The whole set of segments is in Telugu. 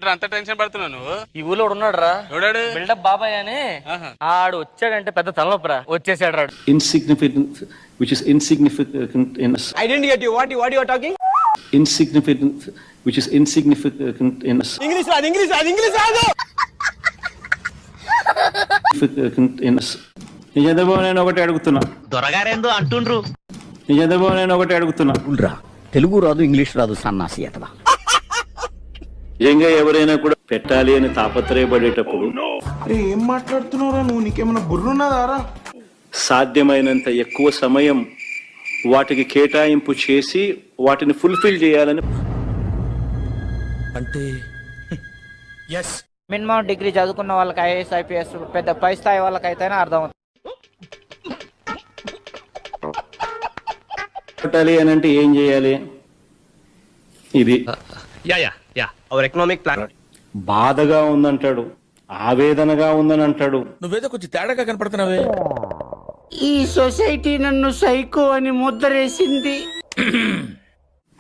అంత టెన్షన్ పడుతున్నావు నువ్వు? ఈ ఊళ్ళో ఉన్నాడు రా, ఎవడాడు? బిల్డప్ బాబాయ్ అని. ఆడు వచ్చాడంటే పెద్ద తలనొప్పరా, వచ్చేసాడు రాడు. Insignificant, which is insignificant in us. I didn't get you. What you are talking? Insignificant, which is insignificant in us. English రాదు. Insignificant in us. నీ చంద్రబాబు నేను ఒకటి అడుగుతున్నా. దొరగారేందో అంటుండ్రు. నీ చంద్రబాబు నేను ఒకటి అడుగుతున్నా. తెలుగు రాదు, ఇంగ్లీష్ రాదు, సన్నాసి అతవా. నిజంగా ఎవరైనా కూడా పెట్టాలి అని తాపత్రయపడేటప్పుడు ఏం మాట్లాడుతున్నావురా నువ్వు? నీకేమైనా బుర్రున్నదారా? సాధ్యమైనంత ఎక్కువ సమయం వాటికి కేటాయింపు చేసి వాటిని ఫుల్ఫిల్ చేయాలని. అంటే మినిమం డిగ్రీ చదువుకున్న వాళ్ళకి ఐఏఎస్ ఐపీఎస్ పెద్ద పై స్థాయి వాళ్ళకైతేనే అర్థం అవుతుంది. పెట్టాలి అని అంటే ఏం చేయాలి? ఇది Our economic plan. బాధగా ఉందంటాడు, ఆవేదనగా ఉందని అంటాడు. నువ్వేదో కొంచెం తేడాగా కనపడుతున్నావే. ఈ సొసైటీ నన్ను సైకో అని ముద్రేసింది.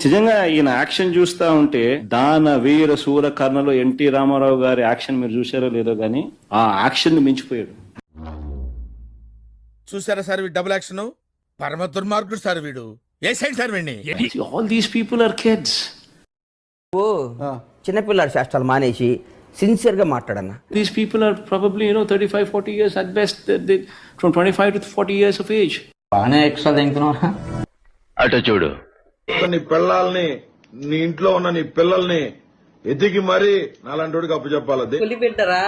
నిజంగా ఈయన యాక్షన్ చూస్తా ఉంటే దాన వీర శూర కర్ణలో ఎన్టీ రామారావు గారి యాక్షన్ మీరు చూసారో లేదో గానీ ఆ యాక్షన్ ని మించిపోయాడు. చూసారా సార్ వీడు డబుల్ యాక్షన్? పరమ దుర్మార్గుడు సార్ వీడు. ఏ సైడ్ సార్ వీడిని? All these people are kids. చిన్నపిల్లల శాస్త్రాలు మానేసి సిన్సియర్ గా మాట్లాడన్నా. These people are probably 35-40 years at best. They from 25 to 40 years of age. బాగానే ఎక్స్ట్రా తింటున్నా. అటు చూడు. నీ పిల్లల్ని, నీ ఇంట్లో ఉన్న నీ పిల్లల్ని ఎతికి మరీ నాలంటోడికి అప్పు చెప్పాలి. పులిబిడ్డరా,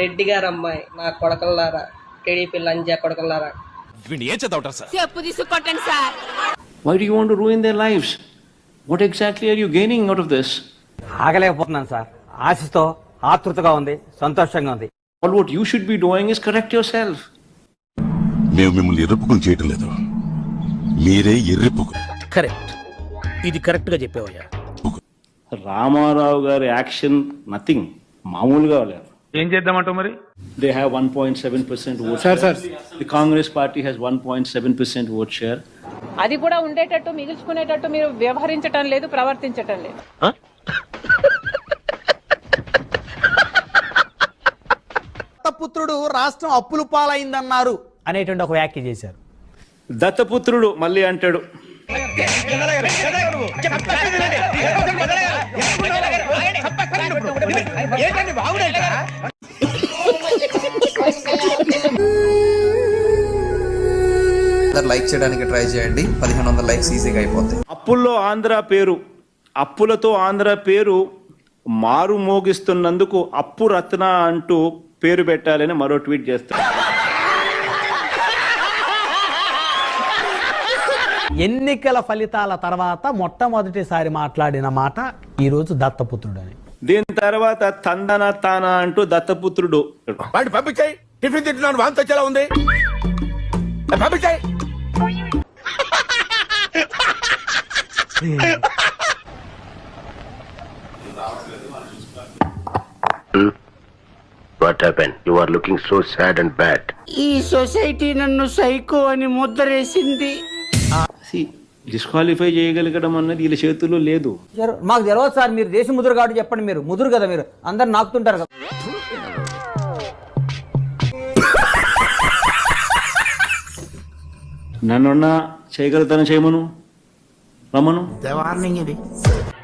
రెడ్డి గారు అమ్మాయి, నా కొడకల్లారా, టీడీపీ లంజా కొడకల్లారా. వీడిని ఏం చదవటం సార్? చెప్పు తీసుకొట్టండి sir. Why do you want to ruin their lives? What exactly are you gaining out of this? ఆగలేకపోతున్నాను సార్. ఆశతో ఆతృతగా ఉంది, సంతోషంగా ఉంది. All what you should be doing is correct yourself. మేము మిమ్మల్ని ఎర్రిపుకులు చేయటం లేదు, మీరే ఎర్రిపుకు. కరెక్ట్, ఇది కరెక్ట్ గా చెప్పావయ్యా. రామారావు గారి యాక్షన్ నథింగ్, మామూలుగా లేదు. ఏం చేద్దామంటావు మరి? They have 1.7% vote share. The Congress party has 1.7% vote share. అది కూడా ఉండేటట్టు మిగిల్చుకునేటట్టు మీరు వ్యవహరించటం లేదు, ప్రవర్తించటం లేదు. దత్తపుత్రుడు రాష్ట్రం అప్పులు పాలైందన్నారు అనేటువంటి ఒక వ్యాఖ్య చేశారు. దత్తపుత్రుడు మళ్ళీ అంటాడు. లైక్ చేయడానికి ట్రై చేయండి. 1500 లైక్స్ ఈజీగా అయిపోతాయి. అప్పుల్లో ఆంధ్ర పేరు, అప్పులతో ఆంధ్ర పేరు మారు మోగిస్తున్నందుకు అప్పు రత్న అంటూ పేరు పెట్టాలని మరో ట్వీట్ చేస్తారు. ఎన్నికల ఫలితాల తర్వాత మొట్టమొదటిసారి మాట్లాడిన మాట ఈ రోజు దత్తపుత్రుడు అని. దీని తర్వాత తందన తాన అంటూ దత్తపుత్రుడు. వాడిని పంపించాయి. టిఫిన్ తింటున్నాను, వాంతి వచ్చేలా ఉంది. పంపించాయి. What happened? You are looking so sad and bad. ఈ సొసైటీ నన్ను సైకో అని ముద్రేసింది. డిస్క్వాలిఫై చేయగలగడం అన్నది వీళ్ళ చేతుల్లో లేదు. మాకు తెలియదు సార్, మీరు దేశ ముదురు కాబట్టి చెప్పండి. మీరు ముదురు కదా, మీరు అందరు నాకుతుంటారు కదా. నన్నున్నా చేయగలుగుతాను, చేయమను, రమ్మను.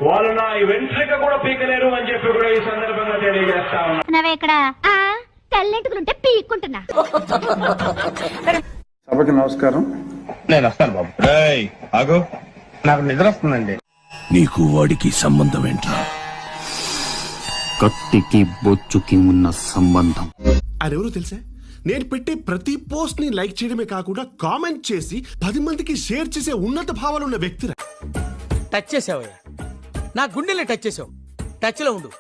వాళ్ళు నా వెంట్రిక కూడా పీకలేరు అని చెప్పి కూడా ఈ సందర్భంగా తెలియజేస్తా ఉన్నా. తెల్లెంటుకుంటే పీక్కుంటున్నా. సభకి నమస్కారం. నేను వస్తాను బాబు. ఆగో, నాకు నిద్ర వస్తుందండి. నీకు వాడికి సంబంధం ఏంట్రా? కత్తికి బొచ్చుకి ఉన్న సంబంధం. అరెవరో తెలుసా? నేను పెట్టే ప్రతి పోస్ట్ ని లైక్ చేయడమే కాకుండా కామెంట్ చేసి 10 మందికి షేర్ చేసే ఉన్నత భావాలున్న వ్యక్తిరా. టచ్ చేసావయ్యా, నా గుండెల్ని టచ్ చేసావు. టచ్ లో ఉండు.